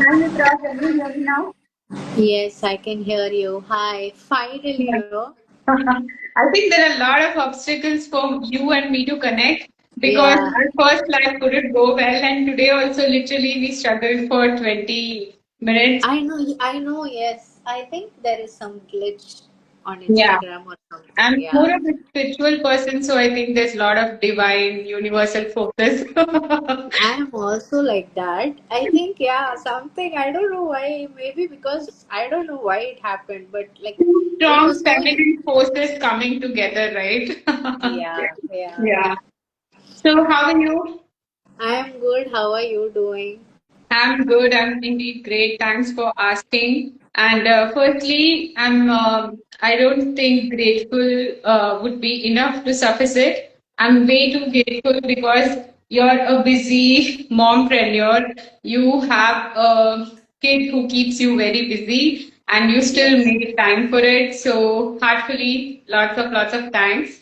Hi Mitra, can you hear me now? Yes, I can hear you. Hi. Finally, Yeah. I think there are a lot of obstacles for you and me to connect because Yeah, our first live couldn't go well, and today also literally we struggled for 20 minutes. I know, yes. I think there is some glitch on Yeah. Instagram or something. I'm more Yeah. of a spiritual person, so I think there's a lot of divine, universal focus. I am also like that. I think, yeah, something, I don't know why. Maybe because I don't know why it happened, but like Two it strong was so, feminine forces coming together, right? yeah, yeah. Yeah. So, how are you? I am good. How are you doing? I'm good. I'm indeed great. Thanks for asking. And firstly, I don't think grateful would be enough to suffice it. I'm way too grateful because you're a busy mompreneur. You have a kid who keeps you very busy, and you still Yes. make time for it. So, heartfully, lots of thanks.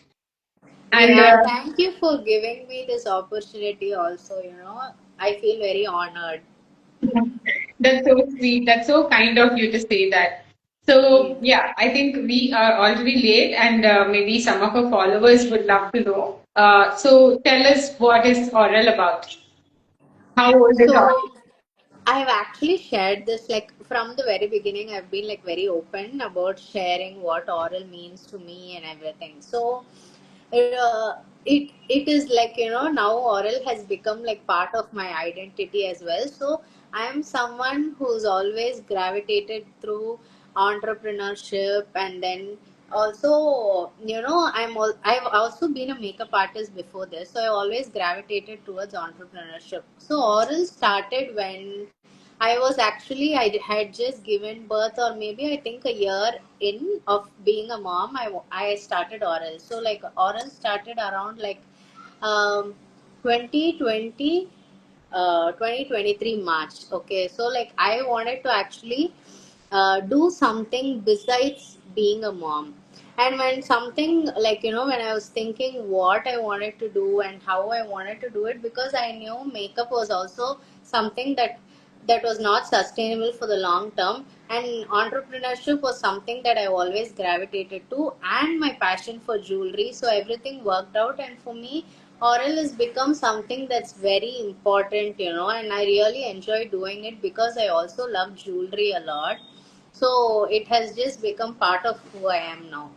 And Yeah, thank you for giving me this opportunity also, I feel very honored. That's so sweet. That's so kind of you to say that. Yeah. So, yeah, I think we are already late, and maybe some of our followers would love to know. So, tell us what is oral about? How old is oral? So I've actually shared this like from the very beginning. I've been like very open about sharing what oral means to me and everything. So it is like now oral has become like part of my identity as well. So I am someone who's always gravitated through entrepreneurship, and then also I've also been a makeup artist before this, so I always gravitated towards entrepreneurship. So oral started when I had just given birth, or maybe I think a year in of being a mom. I started oral. So like oral started around like um 2020 2023 March. Okay, so like I wanted to actually do something besides being a mom. And when something like when I was thinking what I wanted to do and how I wanted to do it, because I knew makeup was also something that was not sustainable for the long term, and entrepreneurship was something that I always gravitated to, and my passion for jewelry, so everything worked out. And for me, oral has become something that's very important, and I really enjoy doing it because I also love jewelry a lot. So it has just become part of who I am now.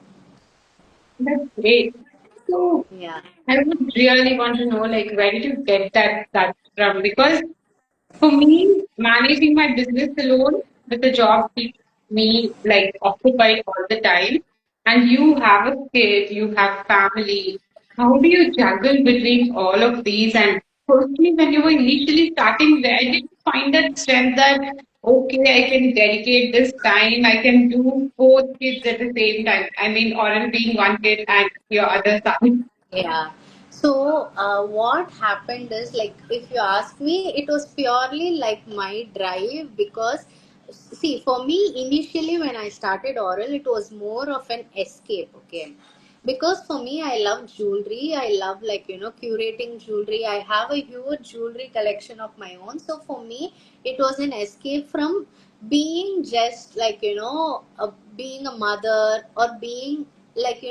That's great. So, Yeah. I would really want to know, like, where did you get that from? Because for me, managing my business alone with a job keeps me like occupied all the time. And you have a kid, you have family. How do you juggle between all of these? And firstly, when you were initially starting, where did you find that strength that okay, I can dedicate this time, I can do both kids at the same time? I mean, Oren being one kid and your other son. Yeah. So, what happened is like, if you ask me, it was purely like my drive because, see, for me, initially when I started oral, it was more of an escape, okay? Because for me, I love jewelry. I love, like, curating jewelry. I have a huge jewelry collection of my own. So, for me, it was an escape from being just like, being a mother or being like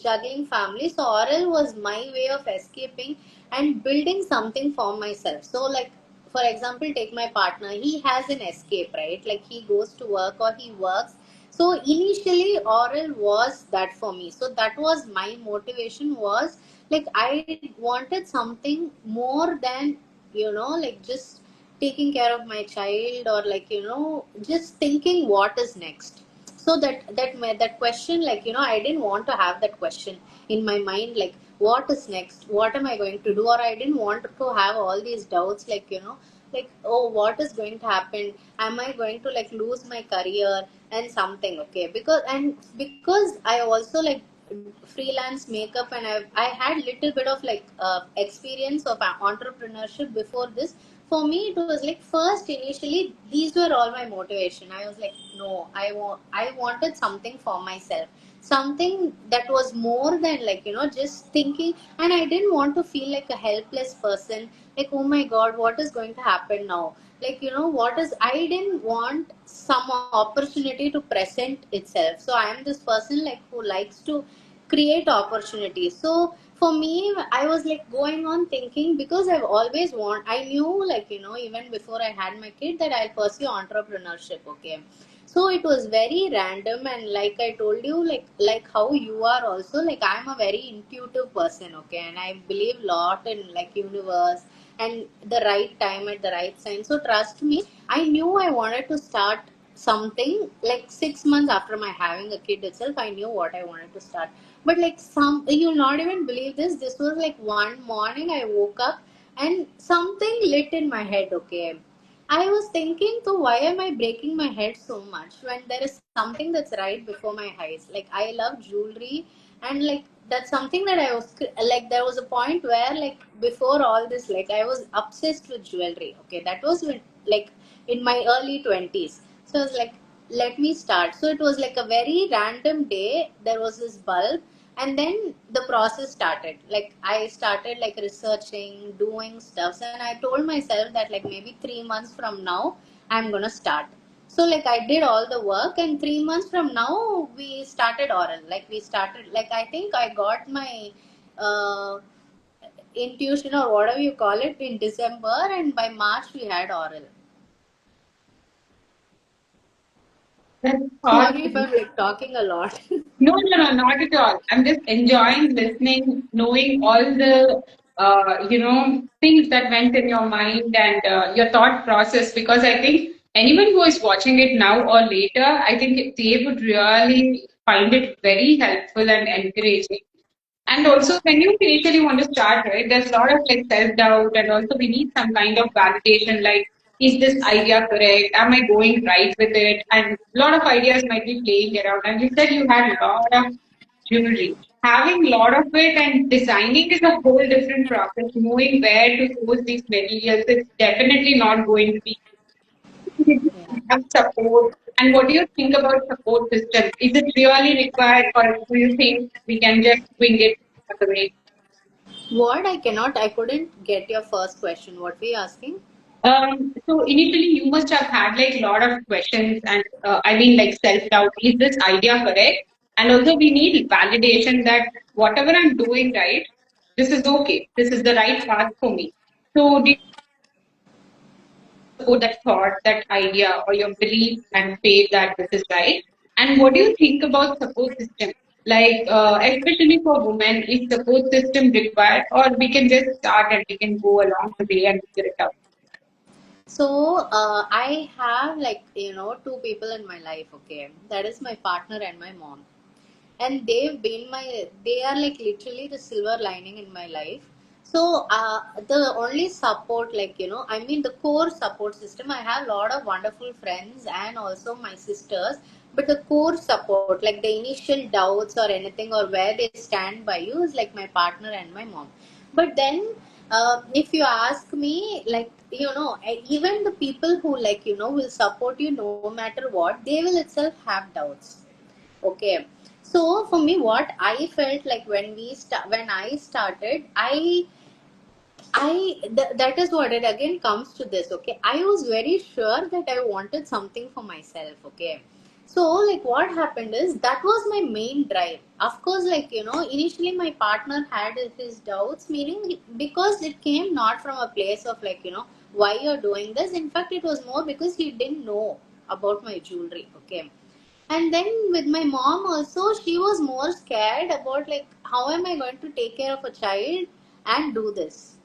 juggling family. So oral was my way of escaping and building something for myself. So like, for example, take my partner, he has an escape, right? Like he goes to work or he works. So initially oral was that for me. So that was my motivation, was like I wanted something more than like just taking care of my child, or like just thinking what is next. So that question, like I didn't want to have that question in my mind, like what is next, what am I going to do, or I didn't want to have all these doubts, like like, oh, what is going to happen, am I going to like lose my career and something. Okay, because I also like freelance makeup, and I had little bit of like experience of entrepreneurship before this. For me it was like, first initially these were all my motivation. I was like, no, I wanted something for myself, something that was more than like just thinking. And I didn't want to feel like a helpless person, like, oh my god, what is going to happen now, like what is, I didn't want some opportunity to present itself. So I am this person like who likes to create opportunities. So for me, I was like going on thinking, because I've always I knew, like even before I had my kid, that I'll pursue entrepreneurship. Okay, so it was very random, and like I told you, like how you are also, like I'm a very intuitive person. Okay, and I believe lot in like universe and the right time at the right time. So trust me, I knew I wanted to start something like 6 months after my having a kid itself. I knew what I wanted to start. But like you'll not even believe this. This was like one morning I woke up and something lit in my head. Okay, I was thinking, so why am I breaking my head so much when there is something that's right before my eyes? Like I love jewelry, and like that's something that I was like, there was a point where like before all this, like I was obsessed with jewelry. Okay, that was when, like in my early 20s. So I was like, let me start. So it was like a very random day. There was this bulb, and then the process started. Like I started like researching, doing stuff, and I told myself that like maybe 3 months from now I'm gonna start. So like I did all the work, and 3 months from now we started oral. Like we started, like I think I got my uh, intuition or whatever you call it in December, and by March we had oral. That's Sorry if awesome. I'm like talking a lot. No, no, no, not at all. I'm just enjoying listening, knowing all the, things that went in your mind and your thought process. Because I think anyone who is watching it now or later, I think they would really find it very helpful and encouraging. And also, when you initially want to start, right, there's a lot of like self doubt, and also we need some kind of validation like, is this idea correct? Am I going right with it? And a lot of ideas might be playing around. And you said you had a lot of jewelry. Having a lot of it and designing is a whole different process. Knowing where to source these materials, it's definitely not going to be easy. Yeah. Have support. And what do you think about support system? Is it really required, or do you think we can just wing it all the way? What I couldn't get your first question. What were you asking? So initially you must have had like a lot of questions and I mean like self-doubt. Is this idea correct? And also we need validation that whatever I'm doing right, this is okay. This is the right path for me. So did support that thought, that idea, or your belief and faith that this is right? And what do you think about support system? Like, especially for women, is support system required, or we can just start and we can go along the way and figure it out? So I have like two people in my life. Okay, that is my partner and my mom, and they are like literally the silver lining in my life. So the only support, like I mean the core support system, I have a lot of wonderful friends and also my sisters, but the core support, like the initial doubts or anything, or where they stand by you, is like my partner and my mom. But then if you ask me, like even the people who like will support you no matter what, they will itself have doubts. Okay, so for me, what I felt like when I started, that is what it again comes to this. Okay, I was very sure that I wanted something for myself. Okay, so like what happened is, that was my main drive. Of course, like initially my partner had his doubts, meaning because it came not from a place of like why you're doing this. In fact, it was more because he didn't know about my jewelry. Okay, and then with my mom also, she was more scared about like how am I going to take care of a child and do this.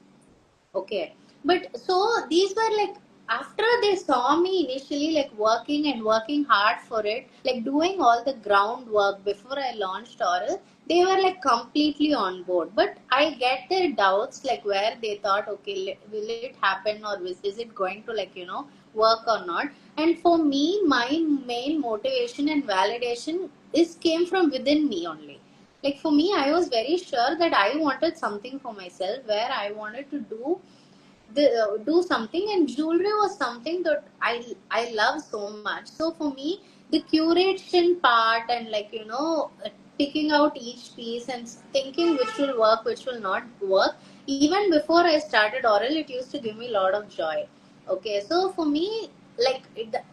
Okay, but so these were like, after they saw me initially like working and working hard for it, like doing all the groundwork before I launched Oral, they were like completely on board. But I get their doubts, like where they thought, okay, will it happen, or is it going to like work or not? And for me, my main motivation and validation is came from within me only. Like for me, I was very sure that I wanted something for myself, where I wanted to do something, and jewelry was something that I love so much. So for me, the curation part and like picking out each piece and thinking which will work, which will not work, even before I started Oral, it used to give me a lot of joy. Okay, so for me, like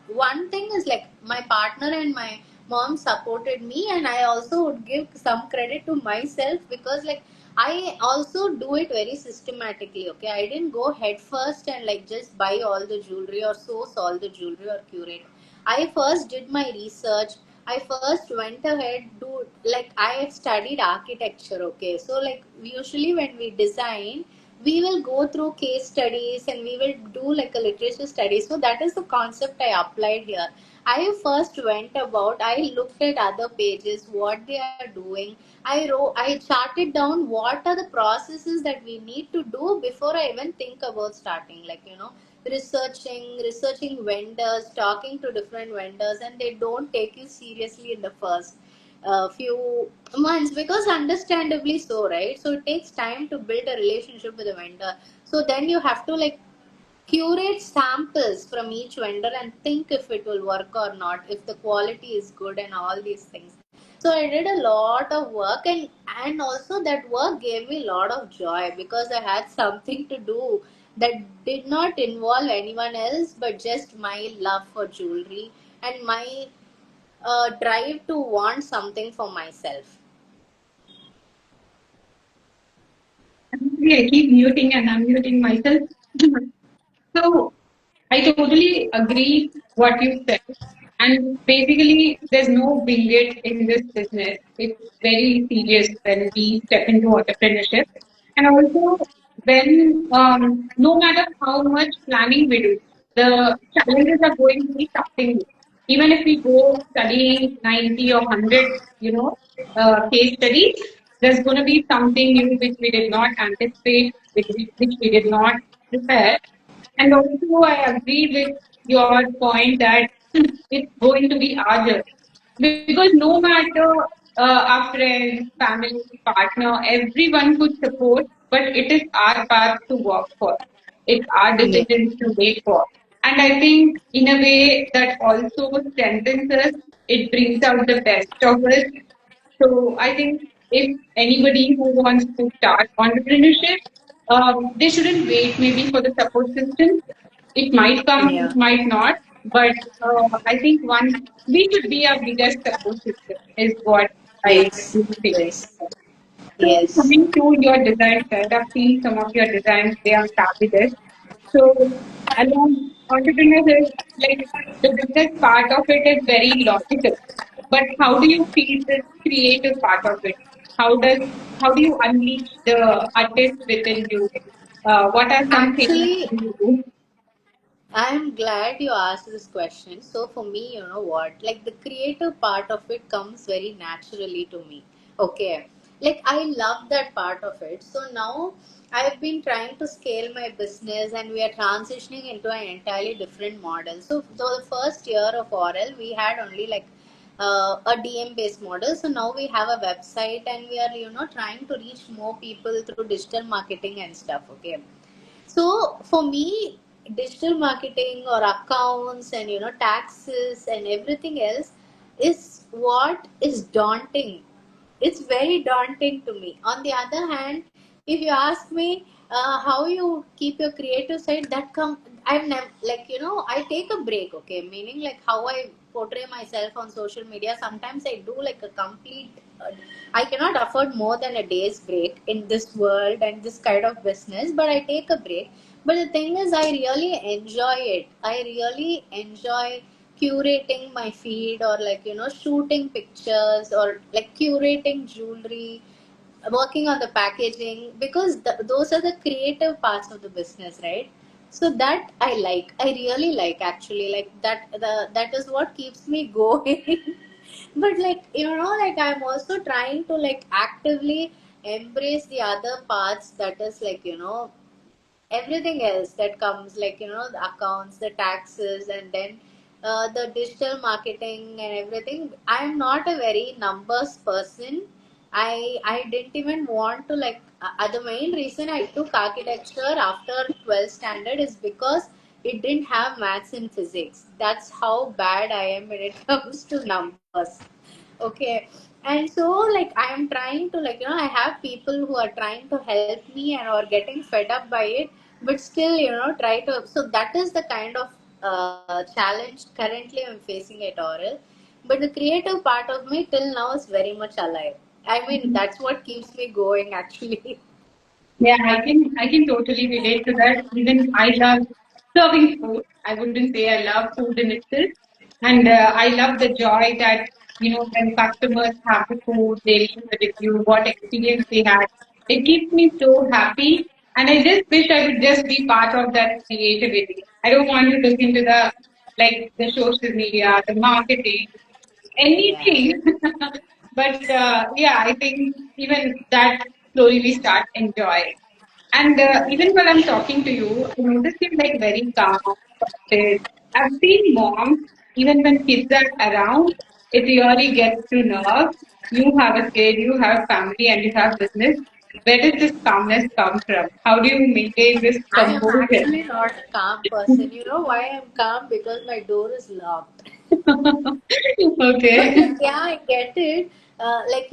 one thing is like my partner and my mom supported me, and I also would give some credit to myself because like I also do it very systematically. Okay, I didn't go head first and like just buy all the jewelry or source all the jewelry or curate. I first did my research. I first went ahead to like I have studied architecture. Okay, so like usually when we design, we will go through case studies and we will do like a literature study. So that is the concept I applied here. I first went about, I looked at other pages, what they are doing. I charted down what are the processes that we need to do before I even think about starting. Like, researching vendors, talking to different vendors, and they don't take you seriously in the first few months because understandably so, right? So it takes time to build a relationship with a vendor. So then you have to like curate samples from each vendor and think if it will work or not, if the quality is good and all these things. So I did a lot of work, and also that work gave me a lot of joy because I had something to do that did not involve anyone else but just my love for jewelry and my drive to want something for myself. Actually, I keep muting and unmuting myself. So I totally agree what you said. And basically, there's no wing it in this business. It's very serious when we step into entrepreneurship. And also, when no matter how much planning we do, the challenges are going to be something. Even if we go studying 90 or 100, case studies, there's going to be something new which we did not anticipate, which we did not prepare. And also, I agree with your point that it's going to be our journey. Because no matter our friends, family, partner, everyone could support, but it is our path to work for. It's our Yeah. decisions to wait for. And I think in a way that also strengthens us, it brings out the best of us. So I think if anybody who wants to start entrepreneurship, they shouldn't wait maybe for the support system. It might come, Yeah. it might not, but I think one we should be our biggest support system is what I Yes. really think. Yes. So Yes. coming to your design side, I've seen some of your designs, they are fabulous. So along entrepreneurship, like the business part of it is very logical. But how do you feel the creative part of it? How do you unleash the artist within you? What are some things Actually, you do? I'm glad you asked this question. So for me, you know what? Like the creative part of it comes very naturally to me. Okay. Like I love that part of it. So now I've been trying to scale my business and we are transitioning into an entirely different model. So the first year of Oral, we had only like a DM based model. So now we have a website and we are, trying to reach more people through digital marketing and stuff. Okay. So for me, digital marketing or accounts and taxes and everything else is what is daunting. It's very daunting to me. On the other hand, if you ask me how you keep your creative side, that come I've never like I take a break. Okay, meaning like how I portray myself on social media. Sometimes I do like a complete. I cannot afford more than a day's break in this world and this kind of business, but I take a break. But the thing is, I really enjoy it. I really enjoy curating my feed or like shooting pictures or like curating jewelry, working on the packaging because those are the creative parts of the business, right? So that I really like actually, like that is what keeps me going. But like like I'm also trying to like actively embrace the other parts, that is like everything else that comes, like the accounts, the taxes, and then the digital marketing and everything. I am not a very numbers person. I didn't even want to like the main reason I took architecture after 12th standard is because it didn't have maths and physics. That's how bad I am when it comes to numbers. Okay. And so like I am trying to like I have people who are trying to help me and are getting fed up by it. but still, try to. So that is the kind of challenge currently I'm facing at Oral. But the creative part of me till now is very much alive. I mean, that's what keeps me going actually. Yeah, I can totally relate to that. Even I love serving food. I wouldn't say I love food in itself, and I love the joy that when customers have the food, they leave the review, what experience they had. It keeps me so happy, and I just wish I would just be part of that creativity. I don't want to look into the social media, the marketing, Yeah. anything. But yeah, I think even that slowly we start enjoying. And even while I'm talking to you, I noticed you like very calm, collected. I've seen moms, even when kids are around, it really gets to nerve. You have a kid, you have family, and you have business. Where does this calmness come from? How do you maintain this I am composure? actually not a calm person. You know why I'm calm? Because my door is locked. But Okay. like, yeah, I get it. Like,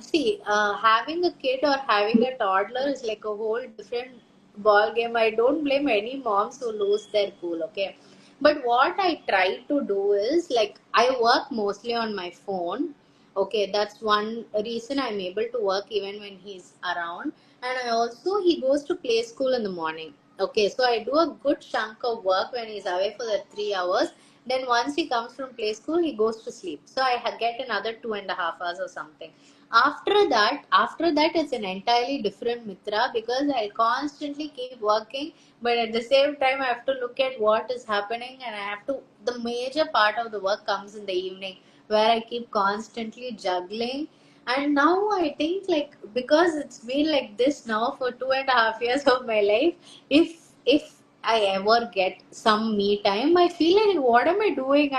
see, having a kid or having a toddler is like a whole different ball game. I don't blame any moms who lose their cool, okay? But what I try to do is like, I work mostly on my phone. Okay, that's one reason I'm able to work even when he's around. And I also, he goes to play school in the morning. Okay, so I do a good chunk of work when he's away for the 3 hours. Then once he comes from play school, he goes to sleep. So I get another 2.5 hours or something. After that, it's an entirely different Mitra because I constantly keep working, but at the same time, I have to look at what is happening, and I have to. The major part of the work comes in the evening, where I keep constantly juggling. And now I think like because it's been like this now for 2.5 years of my life, if I ever get some me time, I feel like what am I doing?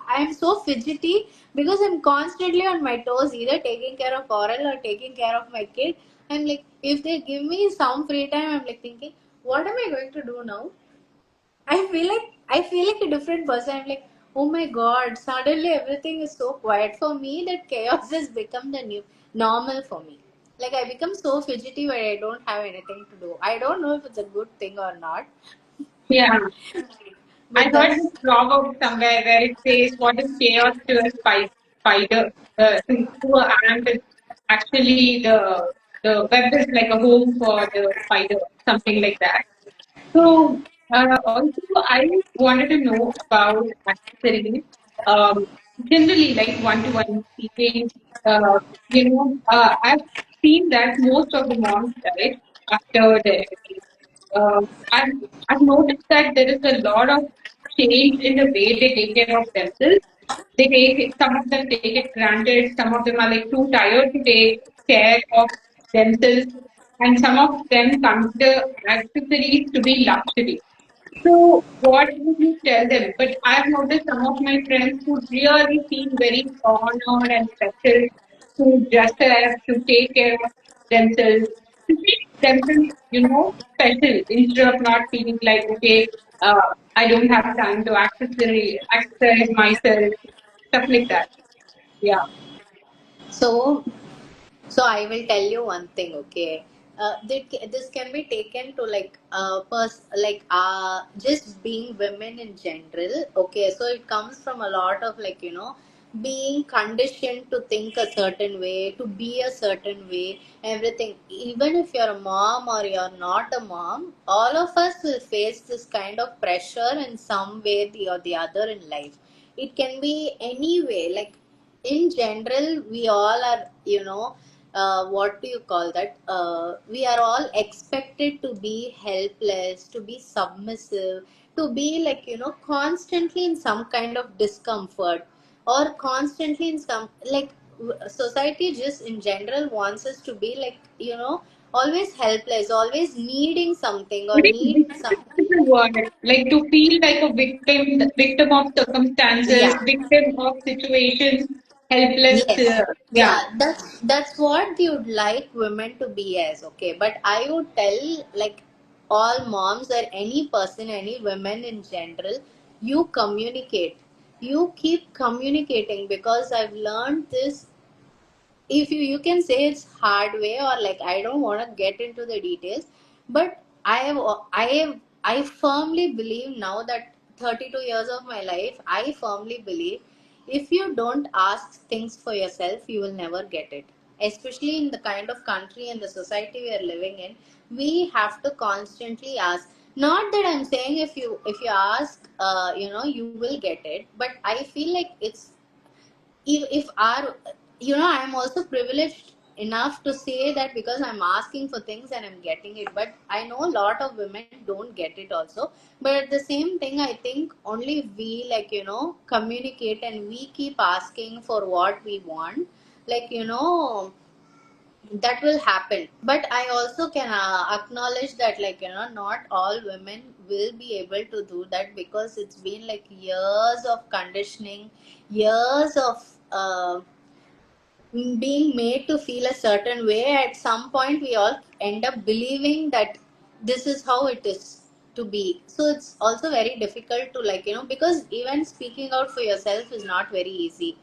I'm so fidgety because I'm constantly on my toes, either taking care of Oral or taking care of my kid. I'm like, if they give me some free time, I'm like thinking, what am I going to do now? I feel like a different person. I'm like, oh my god, suddenly everything is so quiet for me that chaos has become the new normal for me. Like I become so fidgety where I don't have anything to do. I don't know if it's a good thing or not, Yeah. I but heard this that's proverb somewhere where it says, "What is chaos to a spider? To an ant is actually the web is like a home for the spider, something like that." yeah. So, also, I wanted to know about accessories. Um, Generally, like one-to-one teaching, I've seen that most of the moms, right, after delivery, I've, I've noticed that there is a lot of change in the way they take care of themselves. Some of them take it granted, some of them are like too tired to take care of themselves, and some of them consider accessories to be luxury. So, what would you tell them? But I've noticed some of my friends who really feel very honored and special to dress up, to take care of themselves, to make themselves, special instead of not feeling like, okay, I don't have time to accessorize myself, stuff like that. Yeah. So So I will tell you one thing, okay? This can be taken to like just being women in general, okay? So it comes from a lot of like being conditioned to think a certain way, to be a certain way, everything. Even if you're a mom or you're not a mom, all of us will face this kind of pressure in some way or the other in life. It can be any way, like in general we all are what do you call that we are all expected to be helpless, to be submissive, to be like constantly in some kind of discomfort or constantly in some like society just in general wants us to be like always helpless, always needing something I or think need victim some. is the word. Like to feel like a victim of circumstances, Yeah. victim of situations, helpless. Yes. Yeah. Yeah, that's what you'd like women to be as, okay. But I would tell like all moms or any person, any women in general, you communicate. You keep communicating because I've learned this. If you can say it's hard way or like I don't want to get into the details, but I have, I have, I firmly believe now that 32 years of my life, I firmly believe if you don't ask things for yourself, you will never get it. Especially in the kind of country and the society we are living in, we have to constantly ask. Not that I'm saying if you ask, you will get it, but I feel like it's if our I'm also privileged enough to say that because I'm asking for things and I'm getting it, but I know a lot of women don't get it also. But at the same thing, I think only if we communicate and we keep asking for what we want, like that will happen. But I also can acknowledge that not all women will be able to do that, because it's been like years of conditioning, years of being made to feel a certain way. At some point we all end up believing that this is how it is to be. So it's also very difficult to because even speaking out for yourself is not very easy.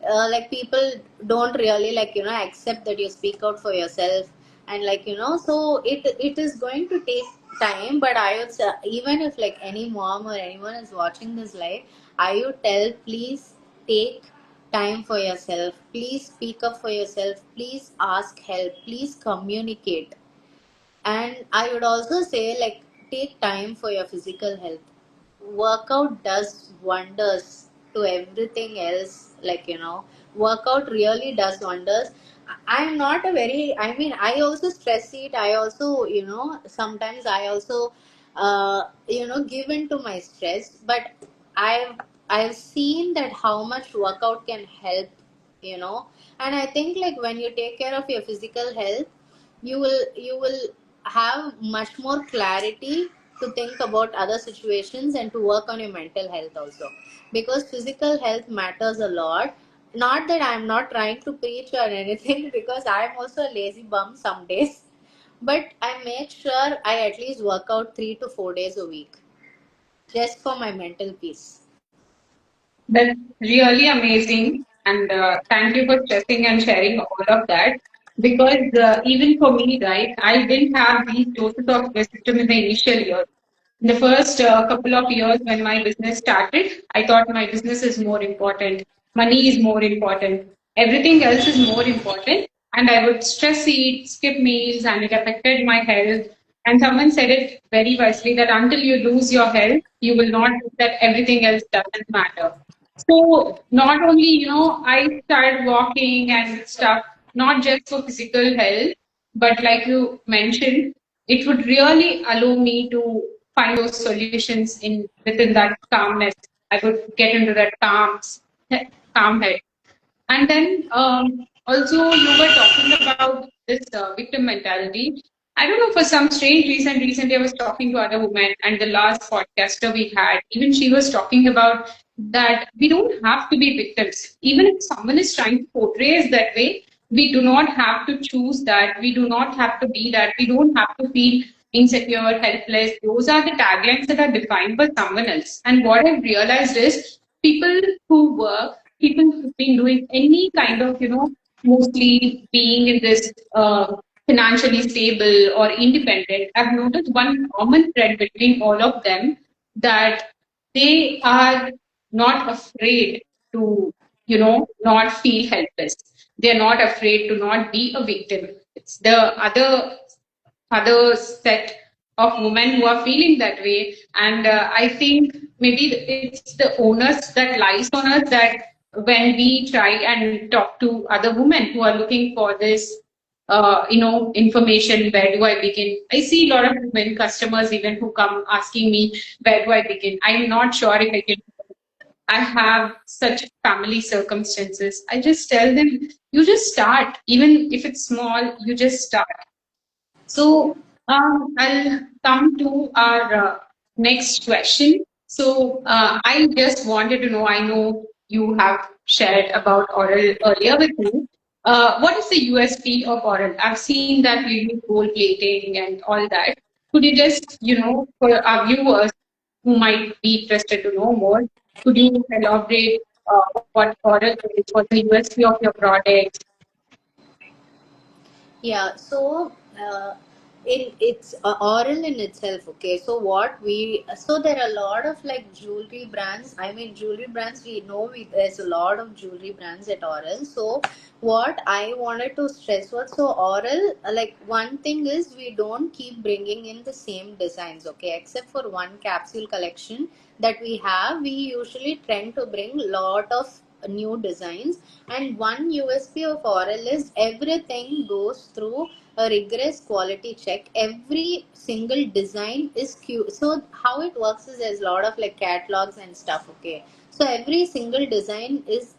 Like people don't really accept that you speak out for yourself. And so it is going to take time. But I would say, even if like any mom or anyone is watching this live, I would tell, please take time for yourself, please speak up for yourself, please ask help, please communicate. And I would also say, like, take time for your physical health. Workout does wonders to everything else. Workout really does wonders. I'm not a very, I mean, I also stress it. I also, sometimes I also, give in to my stress. But I've, I've seen that how much workout can help, you know. And I think like when you take care of your physical health, you will have much more clarity to think about other situations and to work on your mental health also, because physical health matters a lot. Not that I'm not trying to preach or anything because I'm also a lazy bum some days, but I make sure I at least work out 3 to 4 days a week just for my mental peace. That's really amazing. And thank you for stressing and sharing all of that. Because even for me, right, I didn't have these doses of wisdom in the initial years. In the first couple of years when my business started, I thought my business is more important, money is more important, everything else is more important. And I would stress eat, skip meals, and it affected my health. And someone said it very wisely that until you lose your health, you will not think that everything else doesn't matter. So not only, I started walking and stuff, not just for physical health, but like you mentioned, it would really allow me to find those solutions in within that calmness. I would get into that calm head. And then also you were talking about this victim mentality. I don't know, for some strange reason, recently I was talking to other women, and the last podcaster we had, even she was talking about that we don't have to be victims. Even if someone is trying to portray us that way, we do not have to choose that. We do not have to be that. We don't have to feel insecure, helpless. Those are the taglines that are defined by someone else. And what I've realized is people who work, people who've been doing any kind of, mostly being in this financially stable or independent, I've noticed one common thread between all of them, that they are not afraid to, not feel helpless. They're not afraid to not be a victim. It's the other set of women who are feeling that way. And I think maybe it's the onus that lies on us, that when we try and talk to other women who are looking for this, information, where do I begin? I see a lot of women customers even who come asking me, where do I begin? I'm not sure if I can. I have such family circumstances. I just tell them, you just start, even if it's small, you just start. So I'll come to our next question. So I just wanted to know, I know you have shared about oral earlier with me. What is the USP of oral? I've seen that you use gold plating and all that. Could you just, for our viewers who might be interested to know more, could you elaborate what oral is, what the USP of your product? Yeah, so in it's oral in itself. Okay, so what we, so there are a lot of like jewelry brands, I mean jewelry brands, we know there's a lot of jewelry brands at oral. So what I wanted to stress was, so oral, like one thing is we don't keep bringing in the same designs, okay, except for one capsule collection that we have. We usually tend to bring lot of new designs. And one USP of oral is everything goes through a rigorous quality check. Every single design is so how it works is there's a lot of like catalogs and stuff, okay. So every single design is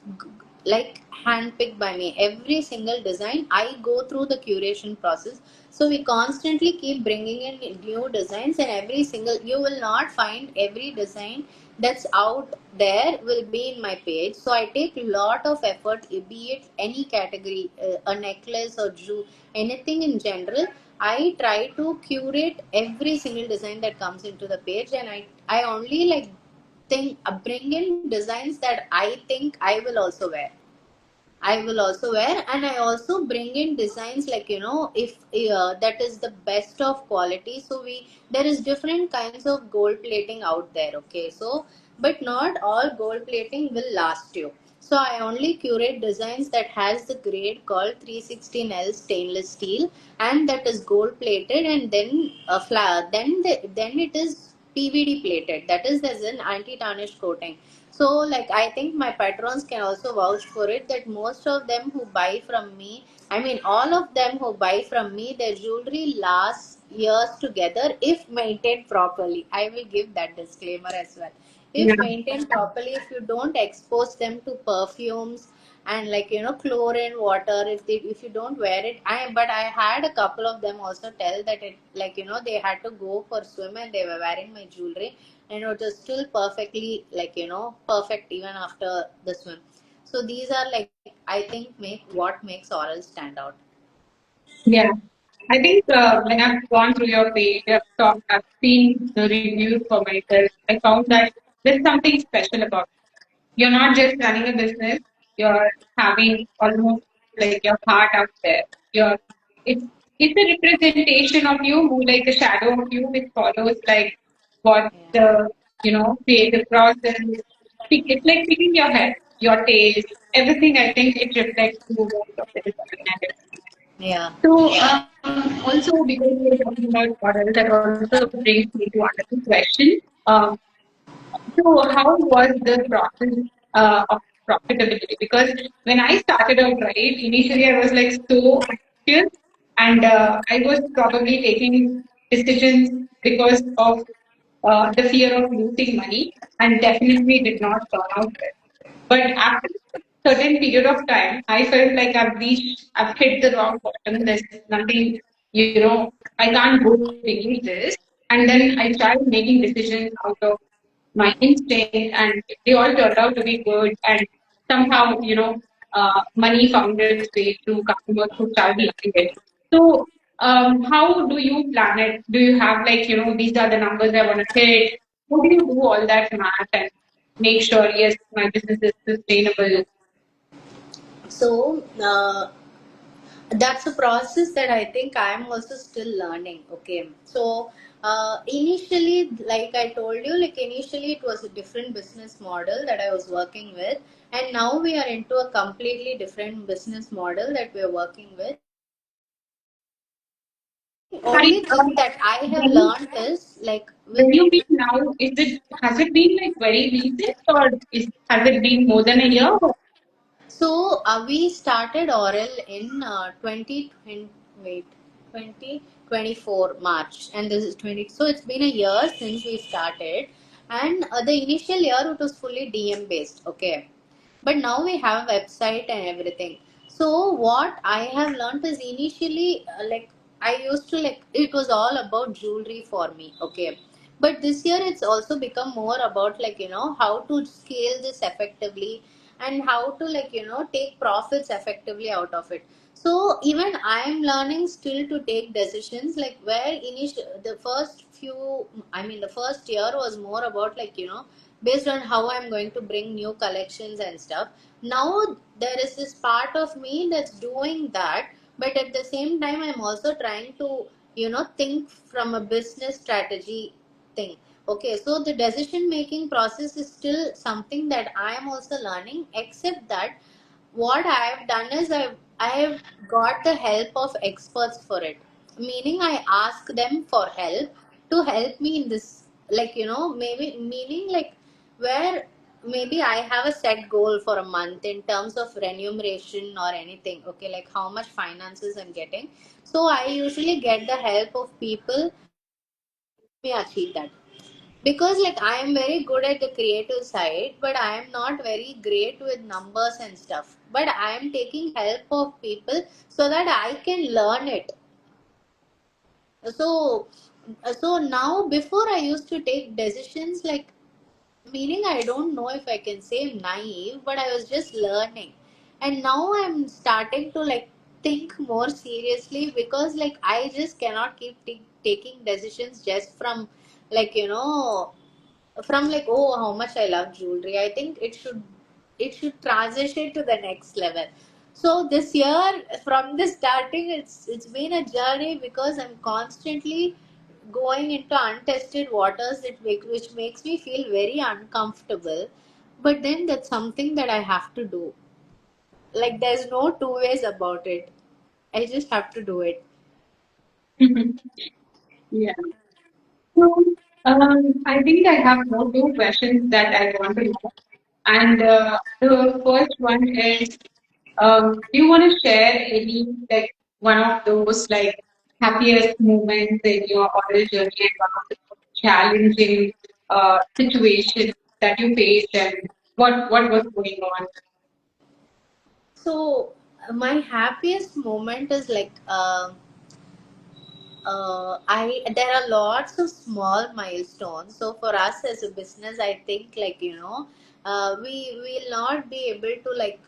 like handpicked by me. Every single design I go through the curation process. So we constantly keep bringing in new designs, and every single, you will not find every design that's out there will be in my page. So I take a lot of effort, be it any category, a necklace or anything in general. I try to curate every single design that comes into the page, and I only like think bring in designs that I think I will also wear. I will also wear, and I also bring in designs like, if that is the best of quality. So we, there is different kinds of gold plating out there. Okay, so but not all gold plating will last you. So I only curate designs that has the grade called 316L stainless steel, and that is gold plated, and then then it is PVD plated. That is, there's an anti tarnish coating. So like I think my patrons can also vouch for it, that most of them who buy from me, I mean all of them who buy from me, their jewelry lasts years together if maintained properly. I will give that disclaimer as well. Yeah. If maintained properly, if you don't expose them to perfumes and like chlorine water, if you don't wear it, I had a couple of them also tell that it, like they had to go for swim and they were wearing my jewelry, and it was still perfectly like perfect even after the swim. So these are like, I think, make what makes oral stand out. Yeah. I think when I've gone through your page, I've seen the reviews for myself. I found that there's something special about it. You're not just running a business, you're having almost like your heart out there. You're it's it's a representation of you, who like a shadow of you, which follows like what Yeah. the creative process. It's like picking your head, your taste, everything. I think it reflects the movement of the design and everything. Yeah. So, also because we were talking about models, that also brings me to another question. Um, so, how was the process of profitability? Because when I started out, right, initially I was like so anxious, and I was probably taking decisions because of the fear of losing money, and definitely did not turn out well. But after a certain period of time, I felt like I've hit the rock bottom. There's nothing, I can't go beneath this. And then I tried making decisions out of my instinct, and they all turned out to be good. And somehow, money found its way through customers who started liking it. So, how do you plan it? Do you have like, these are the numbers I want to hit? How do you do all that math and make sure, yes, my business is sustainable? So that's a process that I think I'm also still learning. Okay, so initially, like I told you, like initially it was a different business model that I was working with, and now we are into a completely different business model that we are working with. Sorry, Only thing that I have when you, learned is like with. when you mean now, has it been like very recent, or has it been more than a year? So we started Oral in 2020, wait, 2024 March, and this is 20. So it's been a year since we started, and the initial year it was fully DM based. Okay, but now we have a website and everything. So what I have learned is initially like I used to like it was all about jewelry for me. Okay, but this year it's also become more about like how to scale this effectively, and how to like take profits effectively out of it. So even I am learning still to take decisions, like where initial the first few, I mean the first year was more about like based on how I'm going to bring new collections and stuff. Now there is this part of me that's doing that, but at the same time I'm also trying to think from a business strategy thing. Okay, so the decision making process is still something that I am also learning, except that what I have done is I have got the help of experts for it. Meaning I ask them for help to help me in this, like maybe meaning like where maybe I have a set goal for a month in terms of remuneration or anything. Okay, like how much finances I'm getting. So I usually get the help of people to help me achieve that. Because like I am very good at the creative side, but I am not very great with numbers and stuff. But I am taking help of people so that I can learn it. So now, before I used to take decisions like, meaning I don't know if I can say naive, but I was just learning. And now I'm starting to like think more seriously, because like I just cannot keep taking decisions just from like from like, oh, how much I love jewelry. I think it should transition to the next level. So this year, from the starting, it's been a journey, because I'm constantly going into untested waters, which makes me feel very uncomfortable. But then that's something that I have to do. Like there's no two ways about it. I just have to do it. Yeah. So, I think I have more two questions that I want to know. And the first one is, do you want to share any, like, one of those, like, happiest moments in your oral journey and one of the most challenging situations that you faced, and what was going on? So my happiest moment is like, I there are lots of small milestones. So for us as a business, I think like we will not be able to like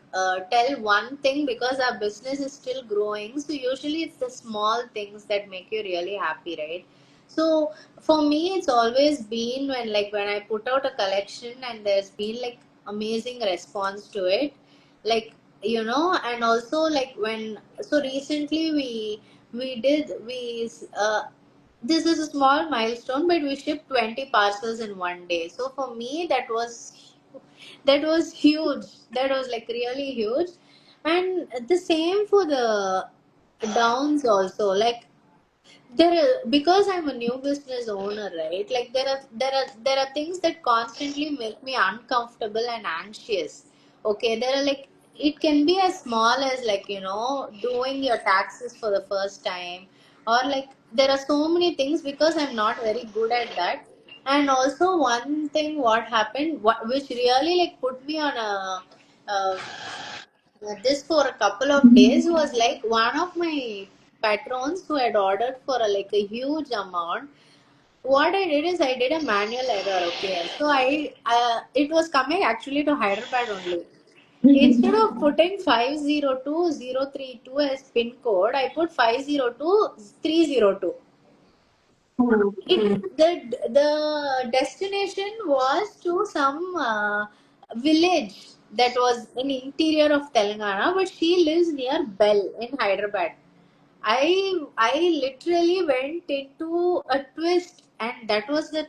tell one thing, because our business is still growing. So usually it's the small things that make you really happy, right? So for me, it's always been when I put out a collection and there's been like amazing response to it, like and also like when so recently we this is a small milestone, but we shipped 20 parcels in one day. So for me, that was huge. That was like really huge. And the same for the downs also. Like because I'm a new business owner, right? Like there are things that constantly make me uncomfortable and anxious. Okay, there are like, it can be as small as like doing your taxes for the first time, or like there are so many things, because I'm not very good at that. And also one thing what happened, which really like put me on a this for a couple of days, was like one of my patrons who had ordered for like a huge amount. What I did is I did a manual error. Okay, so it was coming actually to Hyderabad only. Instead of putting 502032 as pin code, I put 502302. The destination was to some village that was in interior of Telangana, but she lives near Bell in Hyderabad. I literally went into a twist, and that was the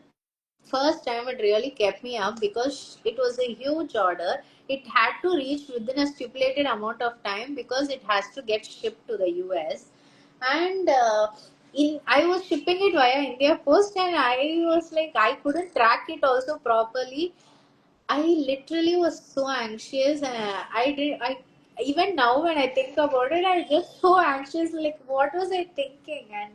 first time it really kept me up, because it was a huge order. It had to reach within a stipulated amount of time, because it has to get shipped to the US. And in I was shipping it via India Post, and I was like, I couldn't track it also properly. I literally was so anxious, and I even now when I think about it, I just so anxious. Like, what was I thinking? And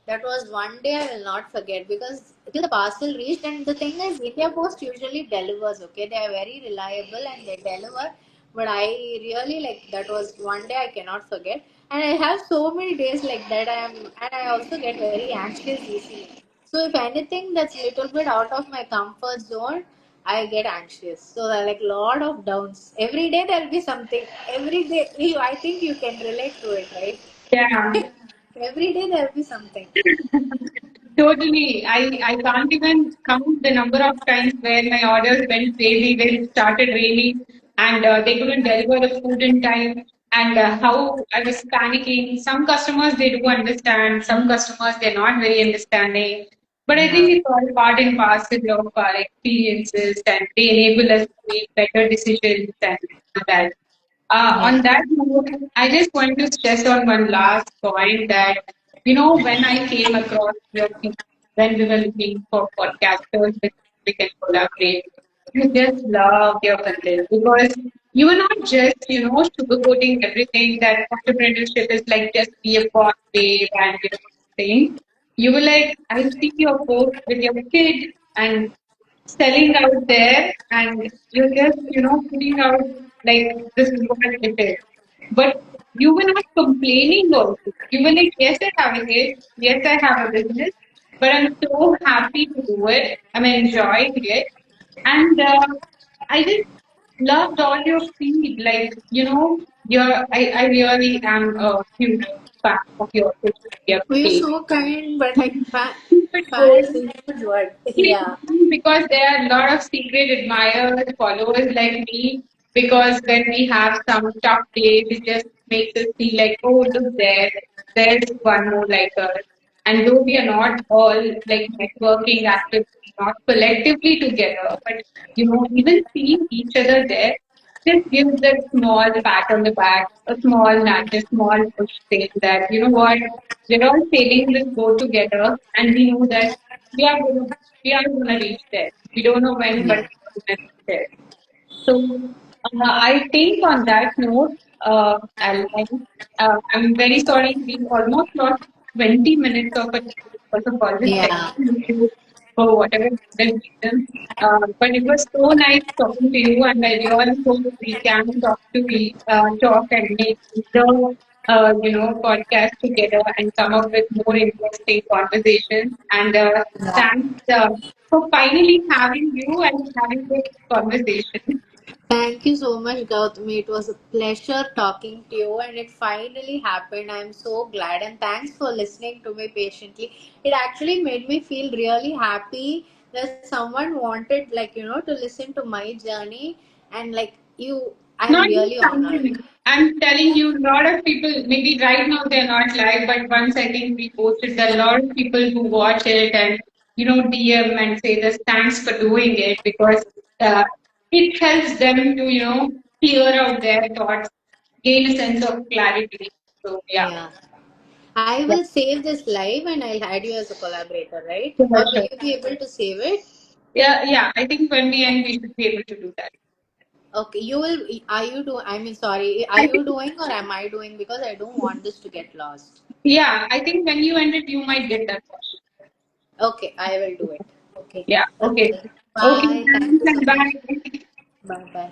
that was one day I will not forget, because till the parcel reached. And the thing is, India Post usually delivers. Okay, they are very reliable and they deliver. But I really like, that was one day I cannot forget. And I have so many days like that. And I also get very anxious easily. So if anything that's little bit out of my comfort zone, I get anxious. So there are like lot of downs. Every day there'll be something. Every day, I think you can relate to it, right? Yeah. Every day there'll be something. Totally. I can't even count the number of times where my orders went crazy, where it started raining and they couldn't deliver the food in time. and how I was panicking. Some customers they do understand, some customers they're not very understanding. But I think Yeah. it's all part and parcel of our experiences, and they enable us to make better decisions and all that. Yeah. On that note, I just want to stress on one last point that, you know, when I came across your feed, when we were looking for podcasters with whom we can collaborate, you just love your content because you are not just, you know, sugarcoating everything that entrepreneurship is like just be a boss babe and, you know, thing. You were like, I see your post with your kid and selling out there and you're just, you know, putting out like this is what it is. But you were not complaining also. You were like, yes, I have a hit. Yes, I have a business, but I'm so happy to do it. I'm enjoying it. And I just loved all your feed. Like, you know, I really am a huge fan of your social media We're page. so kind, but like Keep it fan is going. a huge word. Keep Yeah. going because there are a lot of secret admirers, followers like me. Because when we have some tough days, it just makes us feel like, oh, look there, there's one more like us. And though we are not all like networking actively, not collectively together, but you know, even seeing each other there just gives that small pat on the back, a small nudge, a small push saying that, you know what, we're all sailing this boat together and we know that we are gonna we are gonna reach there. We don't know when, but Yeah. we're gonna reach there. So I think on that note, I'm very sorry we almost lost 20 minutes of it because of all this Yeah. technical issue for whatever reason. But it was so nice talking to you, and I really hope we can talk and make the you know podcast together and come up with more interesting conversations. And thanks for finally having you and having this conversation. Thank you so much, Gautami. It was a pleasure talking to you, and it finally happened. I'm so glad, and thanks for listening to me patiently. It actually made me feel really happy that someone wanted, like, to listen to my journey, and like you, I'm Not just really honored. something. I'm telling you, a lot of people, maybe right now they're not live, but once I think we posted, there are a lot of people who watch it and, you know, DM and say this, thanks for doing it because uh, it helps them to, you know, clear out their thoughts, gain a sense of clarity. So, yeah. Yeah. I Yeah, will save this live and I'll add you as a collaborator, right? sure, Or will sure. you be able to save it? Yeah. I think when we end, we should be able to do that. Okay, you will. Are you do? I mean, sorry. Are I you think, doing or am I doing? Because I don't want this to get lost. yeah, I think when you end it, you might get that question. Okay, I will do it. Okay. Yeah, okay. Okay. Okay, Bye. Thank thanks you so and much. bye. Bye bye.